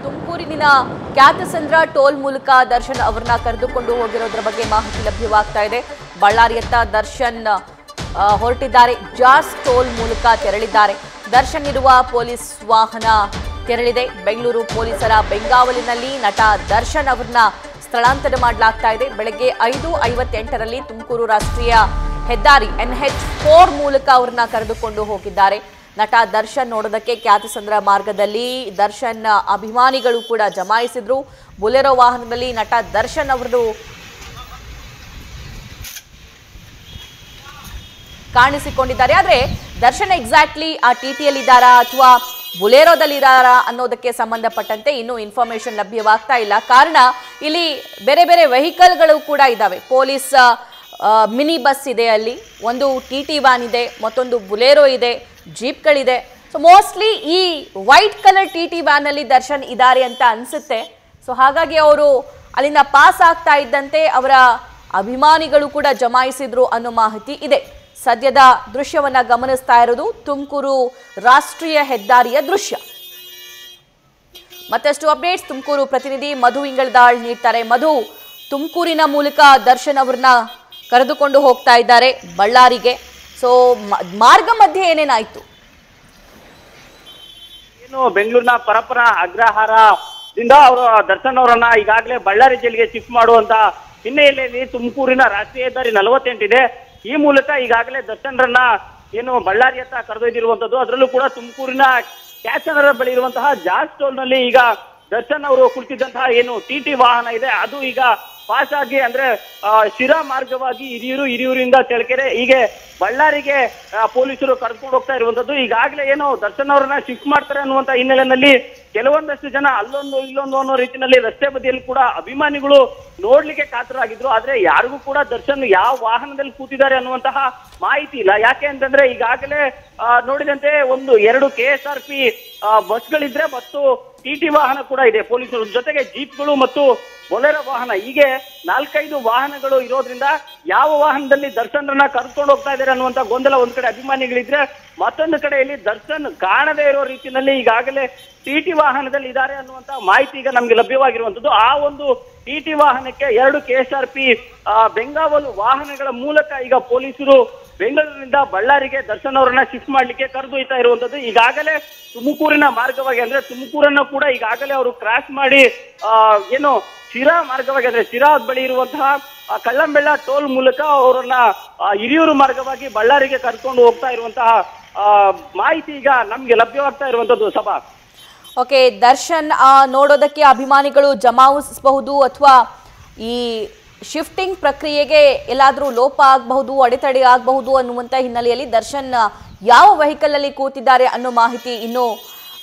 ತುಮಕೂರಿನ ಕ್ಯಾತಸಂದ್ರ ಟೋಲ್ ಮೂಲಕ ದರ್ಶನ್ ಅವರನ್ನ ಕರೆದುಕೊಂಡು ಹೋಗಿರೋದ್ರ ಬಗ್ಗೆ ಮಾಹಿತಿ ಲಭ್ಯವಾಗ್ತಾ ಇದೆ. ಬಳ್ಳಾರಿಯತ್ತ ದರ್ಶನ್ ಹೊರಟಿದ್ದಾರೆ. ಜಾಸ್ ಟೋಲ್ ಮೂಲಕ ತೆರಳಿದ್ದಾರೆ. ದರ್ಶನ್ ಇರುವ ಪೊಲೀಸ್ ವಾಹನ ತೆರಳಿದೆ. ಬೆಂಗಳೂರು ಪೊಲೀಸರ ಬೆಂಗಾವಲಿನಲ್ಲಿ ನಟ ದರ್ಶನ್ ಅವರನ್ನ ಸ್ಥಳಾಂತರ ಮಾಡಲಾಗ್ತಾ ಇದೆ. ಬೆಳಗ್ಗೆ 5:58ರಲ್ಲಿ ತುಮಕೂರು ರಾಷ್ಟ್ರೀಯ ಹೆದ್ದಾರಿ NH4 ಮೂಲಕ ಅವರನ್ನ ಕರೆದುಕೊಂಡು ಹೋಗಿದ್ದಾರೆ. ನಟ ದರ್ಶನ್ ನೋಡೋದಕ್ಕೆ ಕ್ಯಾತಸಂದ್ರ ಮಾರ್ಗದಲ್ಲಿ ದರ್ಶನ್ ಅಭಿಮಾನಿಗಳು ಕೂಡ ಜಮಾಯಿಸಿದ್ರು. ಬುಲೆರೋ ವಾಹನದಲ್ಲಿ ನಟ ದರ್ಶನ್ ಅವರು ಕಾಣಿಸಿಕೊಂಡಿದ್ದಾರೆ. ಆದ್ರೆ ದರ್ಶನ್ ಎಕ್ಸಾಕ್ಟ್ಲಿ ಆ TTಯಲ್ಲಿ ಇದ್ದಾರಾ ಅಥವಾ ಬುಲೆರೋದಲ್ಲಿ ಇದ್ದಾರಾ ಅನ್ನೋದಕ್ಕೆ ಸಂಬಂಧಪಟ್ಟಂತೆ ಇನ್ನೂ ಇನ್ಫಾರ್ಮೇಶನ್ ಲಭ್ಯವಾಗ್ತಾ ಇಲ್ಲ. ಕಾರಣ ಇಲ್ಲಿ ಬೇರೆ ಬೇರೆ ವೆಹಿಕಲ್ಗಳು ಕೂಡ ಇದ್ದಾವೆ. ಪೊಲೀಸ್ ಮಿನಿ ಬಸ್ ಇದೆ, ಅಲ್ಲಿ ಒಂದು TT ವ್ಯಾನ್ ಇದೆ, ಮತ್ತೊಂದು ಬುಲೆರೋ ಇದೆ, ಜೀಪ್ಗಳಿದೆ. ಸೊ ಮೋಸ್ಟ್ಲಿ ಈ ವೈಟ್ ಕಲರ್ TT ವ್ಯಾನ್ ಅಲ್ಲಿ ದರ್ಶನ್ ಇದ್ದಾರೆ ಅಂತ ಅನ್ಸುತ್ತೆ. ಸೊ ಹಾಗಾಗಿ ಅವರು ಅಲ್ಲಿಂದ ಪಾಸ್ ಆಗ್ತಾ ಇದ್ದಂತೆ ಅವರ ಅಭಿಮಾನಿಗಳು ಕೂಡ ಜಮಾಯಿಸಿದ್ರು ಅನ್ನೋ ಮಾಹಿತಿ ಇದೆ. ಸದ್ಯದ ದೃಶ್ಯವನ್ನ ಗಮನಿಸ್ತಾ ಇರೋದು ತುಮಕೂರು ರಾಷ್ಟ್ರೀಯ ಹೆದ್ದಾರಿಯ ದೃಶ್ಯ. ಮತ್ತಷ್ಟು ಅಪ್ಡೇಟ್ಸ್ ತುಮಕೂರು ಪ್ರತಿನಿಧಿ ಮಧು ಇಂಗಳದಾಳ್ ನೀಡ್ತಾರೆ. ಮಧು, ತುಮಕೂರಿನ ಮೂಲಕ ದರ್ಶನ್ ಅವರನ್ನ ಕರೆದುಕೊಂಡು ಹೋಗ್ತಾ ಇದ್ದಾರೆ ಬಳ್ಳಾರಿಗೆ. ಸೊ ಮಾರ್ಗ ಮಧ್ಯೆ ಏನೇನಾಯ್ತು? ಏನು ಬೆಂಗಳೂರಿನ ಪರಪ್ಪನ ಅಗ್ರಹಾರದಿಂದ ಅವರು ದರ್ಶನ್ ಅವರನ್ನ ಈಗಾಗಲೇ ಬಳ್ಳಾರಿ ಜೈಲಿಗೆ ಶಿಫ್ಟ್ ಮಾಡುವಂತ ಹಿನ್ನೆಲೆಯಲ್ಲಿ ತುಮಕೂರಿನ ರಾಷ್ಟ್ರೀಯ ಹೆದ್ದಾರಿ 48 ಇದೆ. ಈ ಮೂಲಕ ಈಗಾಗಲೇ ದರ್ಶನ್ರನ್ನ ಏನು ಬಳ್ಳಾರಿಯತ್ತ ಕರೆದೊಯ್ದಿರುವಂತದ್ದು. ಅದರಲ್ಲೂ ಕೂಡ ತುಮಕೂರಿನ ಕ್ಯಾಚನರ ಬಳಿ ಇರುವಂತಹ ಜಾಸ್ ಟೋಲ್ ನಲ್ಲಿ ಈಗ ದರ್ಶನ್ ಅವರು ಕುಳಿತಿದ್ದಂತಹ ಏನು TT ವಾಹನ ಇದೆ ಅದು ಈಗ ಪಾಸ್ ಆಗಿ ಅಂದ್ರೆ ಶಿರಾ ಮಾರ್ಗವಾಗಿ ಹಿರಿಯೂರಿಂದ ಚಳ್ಳಕೆರೆ ಹೀಗೆ ಬಳ್ಳಾರಿಗೆ ಪೊಲೀಸರು ಕರೆದುಕೊಂಡು ಹೋಗ್ತಾ ಇರುವಂತದ್ದು. ಈಗಾಗಲೇ ಏನು ದರ್ಶನ್ ಅವರನ್ನ ಶಿಫ್ಟ್ ಮಾಡ್ತಾರೆ ಅನ್ನುವಂತ ಹಿನ್ನೆಲೆಯಲ್ಲಿ ಕೆಲವೊಂದಷ್ಟು ಜನ ಅಲ್ಲೊಂದು ಇಲ್ಲೊಂದು ಅನ್ನೋ ರೀತಿಯಲ್ಲಿ ರಸ್ತೆ ಬದಿಯಲ್ಲಿ ಕೂಡ ಅಭಿಮಾನಿಗಳು ನೋಡ್ಲಿಕ್ಕೆ ಕಾತರಾಗಿದ್ರು. ಆದ್ರೆ ಯಾರಿಗೂ ಕೂಡ ದರ್ಶನ್ ಯಾವ ವಾಹನದಲ್ಲಿ ಕೂತಿದ್ದಾರೆ ಅನ್ನುವಂತಹ ಮಾಹಿತಿ ಇಲ್ಲ. ಯಾಕೆ ಅಂತಂದ್ರೆ ಈಗಾಗಲೇ ನೋಡಿದಂತೆ 2 KSRP ಬಸ್ಗಳಿದ್ರೆ ಮತ್ತು TT ವಾಹನ ಕೂಡ ಇದೆ ಪೊಲೀಸರ ಜೊತೆಗೆ, ಜೀಪ್ಗಳು ಮತ್ತು ಬೊಲೆರೋ ವಾಹನ, ಹೀಗೆ 4-5 ವಾಹನಗಳು ಇರೋದ್ರಿಂದ ಯಾವ ವಾಹನದಲ್ಲಿ ದರ್ಶನ್ರನ್ನ ಕರ್ಕೊಂಡು ಹೋಗ್ತಾ ಇದ್ದಾರೆ ಅನ್ನುವಂತ ಗೊಂದಲ ಒಂದ್ ಕಡೆ ಅಭಿಮಾನಿಗಳಿದ್ರೆ, ಮತ್ತೊಂದು ಕಡೆಯಲ್ಲಿ ದರ್ಶನ್ ಕಾಣದೇ ಇರೋ ರೀತಿಯಲ್ಲಿ ಈಗಾಗಲೇ TT ವಾಹನದಲ್ಲಿ ಇದ್ದಾರೆ ಅನ್ನುವಂತ ಮಾಹಿತಿ ಈಗ ನಮ್ಗೆ ಲಭ್ಯವಾಗಿರುವಂತದ್ದು. ಆ ಒಂದು TT ವಾಹನಕ್ಕೆ 2 KSRP ಬೆಂಗಾವಲು ವಾಹನಗಳ ಮೂಲಕ ಈಗ ಪೊಲೀಸರು ಬೆಂಗಳೂರಿನಿಂದ ಬಳ್ಳಾರಿಗೆ ದರ್ಶನ್ ಅವರನ್ನ ಶಿಫ್ಟ್ ಮಾಡ್ಲಿಕ್ಕೆ ಕರೆದೊಯ್ತಾ ಇರುವಂತದ್ದು. ಈಗಾಗಲೇ ತುಮಕೂರಿನ ಮಾರ್ಗವಾಗಿ ಅಂದ್ರೆ ತುಮಕೂರನ್ನ ಕೂಡ ಈಗಾಗಲೇ ಅವರು ಕ್ರಾಸ್ ಮಾಡಿ ಏನು ಶಿರಾ ಮಾರ್ಗವಾಗಿ ಅಂದ್ರೆ ಶಿರಾ ಬಳಿ ಇರುವಂತಹ ಕಳ್ಳಂಬೆಳ್ಳ ಟೋಲ್ ಮೂಲಕ ಅವರನ್ನ ಹಿರಿಯೂರು ಮಾರ್ಗವಾಗಿ ಬಳ್ಳಾರಿಗೆ ಕರ್ಕೊಂಡು ಹೋಗ್ತಾ ಇರುವಂತಹ ಮಾಹಿತಿ ಈಗ ನಮ್ಗೆ ಲಭ್ಯವಾಗ್ತಾ ಇರುವಂತದ್ದು. ಸಭಾ ಓಕೆ, ದರ್ಶನ್ ನೋಡೋದಕ್ಕೆ ಅಭಿಮಾನಿಗಳು ಜಮಾಯಿಸಬಹುದು ಅಥವಾ ಈ ಶಿಫ್ಟಿಂಗ್ ಪ್ರಕ್ರಿಯೆಗೆ ಎಲ್ಲಾದರೂ ಲೋಪ ಆಗಬಹುದು, ಅಡೆತಡೆ ಆಗಬಹುದು ಅನ್ನುವಂಥ ಹಿನ್ನೆಲೆಯಲ್ಲಿ ದರ್ಶನ್ ಯಾವ ವೆಹಿಕಲ್ ಅಲ್ಲಿ ಕೂತಿದ್ದಾರೆ ಅನ್ನೋ ಮಾಹಿತಿ ಇನ್ನೂ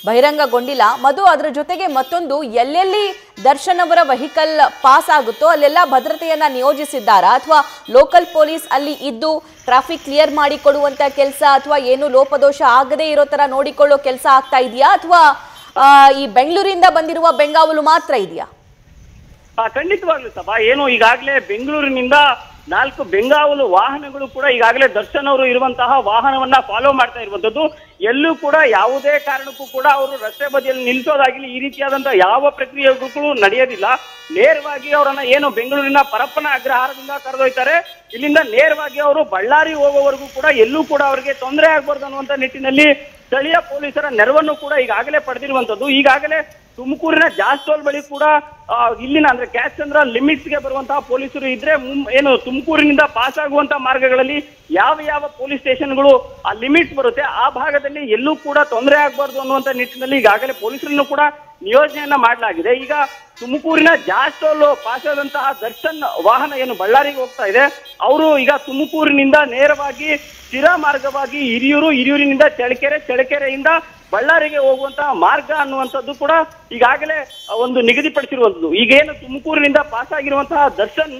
ಬಹಿರಂಗಗೊಂಡಿಲ್ಲ. ಮಧು, ಅದರ ಜೊತೆಗೆ ಮತ್ತೊಂದು, ಎಲ್ಲೆಲ್ಲಿ ದರ್ಶನ್ ಅವರ ವೆಹಿಕಲ್ ಪಾಸ್ ಆಗುತ್ತೋ ಅಲ್ಲೆಲ್ಲ ಭದ್ರತೆಯನ್ನ ನಿಯೋಜಿಸಿದ್ದಾರಾ ಅಥವಾ ಲೋಕಲ್ ಪೊಲೀಸ್ ಅಲ್ಲಿ ಇದ್ದು ಟ್ರಾಫಿಕ್ ಕ್ಲಿಯರ್ ಮಾಡಿಕೊಡುವಂತ ಕೆಲಸ ಅಥವಾ ಏನು ಲೋಪದೋಷ ಆಗದೇ ಇರೋ ತರ ನೋಡಿಕೊಳ್ಳೋ ಕೆಲಸ ಆಗ್ತಾ ಇದೆಯಾ ಅಥವಾ ಈ ಬೆಂಗಳೂರಿಂದ ಬಂದಿರುವ ಬೆಂಗಾವಲು ಮಾತ್ರ ಇದೆಯಾ? ಖಂಡಿತವಾಗ್ಲೂ ಸಭಾ, ಏನು ಈಗಾಗಲೇ ಬೆಂಗಳೂರಿನಿಂದ 4 ಬೆಂಗಾವಲು ವಾಹನಗಳು ಕೂಡ ಈಗಾಗಲೇ ದರ್ಶನ್ ಅವರು ಇರುವಂತಹ ವಾಹನವನ್ನ ಫಾಲೋ ಮಾಡ್ತಾ ಇರುವಂತದ್ದು. ಎಲ್ಲೂ ಕೂಡ ಯಾವುದೇ ಕಾರಣಕ್ಕೂ ಕೂಡ ಅವರು ರಸ್ತೆ ಬದಿಯಲ್ಲಿ ನಿಲ್ಸೋದಾಗಿಲ್ಲ, ಈ ರೀತಿಯಾದಂತಹ ಯಾವ ಪ್ರಕ್ರಿಯೆಗಳು ನಡೆಯೋದಿಲ್ಲ. ನೇರವಾಗಿ ಅವರನ್ನ ಏನು ಬೆಂಗಳೂರಿನ ಪರಪ್ಪನ ಅಗ್ರಹಾರದಿಂದ ಕರೆದೊಯ್ತಾರೆ. ಇಲ್ಲಿಂದ ನೇರವಾಗಿ ಅವರು ಬಳ್ಳಾರಿ ಹೋಗೋವರೆಗೂ ಕೂಡ ಎಲ್ಲೂ ಕೂಡ ಅವರಿಗೆ ತೊಂದರೆ ಆಗ್ಬಾರ್ದು ಅನ್ನುವಂತ ನಿಟ್ಟಿನಲ್ಲಿ ಸ್ಥಳೀಯ ಪೊಲೀಸರ ನೆರವನ್ನು ಕೂಡ ಈಗಾಗಲೇ ಪಡೆದಿರುವಂತದ್ದು. ಈಗಾಗಲೇ ತುಮಕೂರಿನ ಜಾಸ್ ಟೋಲ್ ಬಳಿ ಕೂಡ ಇಲ್ಲಿನ ಅಂದ್ರೆ ಕ್ಯಾಚಂದ್ರ ಲಿಮಿಟ್ಸ್ ಗೆ ಬರುವಂತಹ ಪೊಲೀಸರು ಇದ್ರೆ ಏನು ತುಮಕೂರಿನಿಂದ ಪಾಸ್ ಆಗುವಂತಹ ಮಾರ್ಗಗಳಲ್ಲಿ ಯಾವ ಪೊಲೀಸ್ ಸ್ಟೇಷನ್ಗಳು ಆ ಲಿಮಿಟ್ಸ್ ಬರುತ್ತೆ ಆ ಭಾಗದಲ್ಲಿ ಎಲ್ಲೂ ಕೂಡ ತೊಂದರೆ ಆಗ್ಬಾರ್ದು ಅನ್ನುವಂತ ನಿಟ್ಟಿನಲ್ಲಿ ಈಗಾಗಲೇ ಪೊಲೀಸರನ್ನು ಕೂಡ ನಿಯೋಜನೆಯನ್ನ ಮಾಡಲಾಗಿದೆ. ಈಗ ತುಮಕೂರಿನ ಜಾಸ್ ಟೋಲ್ ಪಾಸ್ ಆದಂತಹ ದರ್ಶನ್ ವಾಹನ ಏನು ಬಳ್ಳಾರಿಗೆ ಹೋಗ್ತಾ ಇದೆ, ಅವರು ಈಗ ತುಮಕೂರಿನಿಂದ ನೇರವಾಗಿ ಶಿರಾ ಮಾರ್ಗವಾಗಿ ಹಿರಿಯೂರಿನಿಂದ ಚಳ್ಳಕೆರೆಯಿಂದ ಬಳ್ಳಾರಿಗೆ ಹೋಗುವಂತಹ ಮಾರ್ಗ ಅನ್ನುವಂಥದ್ದು ಕೂಡ ಈಗಾಗಲೇ ಒಂದು ನಿಗದಿಪಡಿಸಿರುವಂಥದ್ದು. ಈಗೇನು ತುಮಕೂರಿನಿಂದ ಪಾಸ್ ಆಗಿರುವಂತಹ ದರ್ಶನ್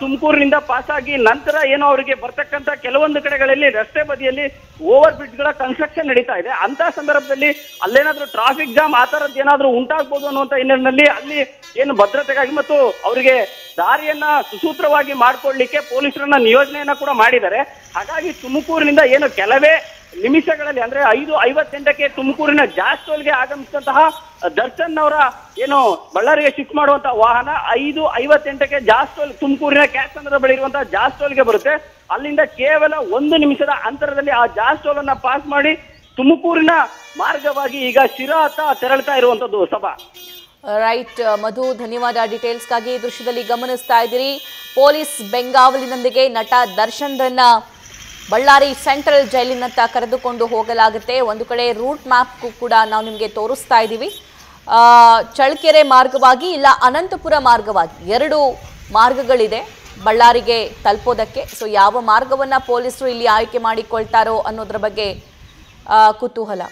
ತುಮಕೂರಿನಿಂದ ಪಾಸ್ ಆಗಿ ನಂತರ ಏನೋ ಅವರಿಗೆ ಬರ್ತಕ್ಕಂಥ ಕೆಲವೊಂದು ಕಡೆಗಳಲ್ಲಿ ರಸ್ತೆ ಬದಿಯಲ್ಲಿ ಓವರ್ ಬ್ರಿಡ್ಜ್ ಗಳ ಕನ್ಸ್ಟ್ರಕ್ಷನ್ ನಡೀತಾ ಇದೆ. ಅಂತ ಸಂದರ್ಭದಲ್ಲಿ ಅಲ್ಲೇನಾದ್ರೂ ಟ್ರಾಫಿಕ್ ಜಾಮ್ ಆ ತರದ್ದು ಏನಾದ್ರೂ ಉಂಟಾಗಬಹುದು ಅನ್ನುವಂತ ಹಿನ್ನೆಲೆಯಲ್ಲಿ ಅಲ್ಲಿ ಏನು ಭದ್ರತೆಗಾಗಿ ಮತ್ತು ಅವರಿಗೆ ದಾರಿಯನ್ನ ಸುಸೂತ್ರವಾಗಿ ಮಾಡ್ಕೊಳ್ಳಿಕ್ಕೆ ಪೊಲೀಸರನ್ನ ನಿಯೋಜನೆಯನ್ನ ಕೂಡ ಮಾಡಿದ್ದಾರೆ. ಹಾಗಾಗಿ ತುಮಕೂರಿನಿಂದ ಏನು ಕೆಲವೇ ನಿಮಿಷಗಳಲ್ಲಿ ಅಂದ್ರೆ 5:58ಕ್ಕೆ ತುಮಕೂರಿನ ಜಾಸ್ಟೋಲ್ಗೆ ಆಗಮಿಸಿದಂತಹ ದರ್ಶನ್ ಅವರ ಏನು ಬಳ್ಳಾರಿಗೆ ಶಿಫ್ಟ್ ಮಾಡುವಂತ ವಾಹನ 5:58ಕ್ಕೆ ಜಾಸ್ಟೋಲ್ ತುಮಕೂರಿನ ಕ್ಯಾಸಂದ್ರ ಬಳಿ ಇರುವಂತಹ ಜಾಸ್ಟೋಲ್ಗೆ ಬರುತ್ತೆ. ಅಲ್ಲಿಂದ ಕೇವಲ 1 ನಿಮಿಷದ ಅಂತರದಲ್ಲಿ ಆ ಜಾಸ್ಟೋಲ್ ಅನ್ನ ಪಾಸ್ ಮಾಡಿ ತುಮಕೂರಿನ ಮಾರ್ಗವಾಗಿ ಈಗ ಶಿರಾ ತೆರಳ್ತಾ ಇರುವಂತದ್ದು ಸಭಾ. ರೈಟ್ ಮಧು, ಧನ್ಯವಾದ ಡೀಟೇಲ್ಸ್ಗಾಗಿ. ದೃಶ್ಯದಲ್ಲಿ ಗಮನಿಸ್ತಾ ಇದ್ದೀರಿ, ಪೊಲೀಸ್ ಬೆಂಗಾವಲಿನೊಂದಿಗೆ ನಟ ದರ್ಶನ್ರನ್ನ ಬಳ್ಳಾರಿ ಸೆಂಟ್ರಲ್ ಜೈಲಿನತ್ತ ಕರೆದುಕೊಂಡು ಹೋಗಲಾಗುತ್ತೆ. ಒಂದು ಕಡೆ ರೂಟ್ ಮ್ಯಾಪ್ ಕೂಡ ನಾವು ನಿಮಗೆ ತೋರಿಸ್ತಾ ಇದ್ದೀವಿ. ಚಳ್ಳಕೆರೆ ಮಾರ್ಗವಾಗಿ ಇಲ್ಲ ಅನಂತಪುರ ಮಾರ್ಗವಾಗಿ 2 ಮಾರ್ಗಗಳಿದೆ ಬಳ್ಳಾರಿಗೆ ತಲುಪೋದಕ್ಕೆ. ಸೊ ಯಾವ ಮಾರ್ಗವನ್ನ ಪೊಲೀಸರು ಇಲ್ಲಿ ಆಯ್ಕೆ ಮಾಡಿಕೊಳ್ತಾರೋ ಅನ್ನೋದ್ರ ಬಗ್ಗೆ ಕುತೂಹಲ.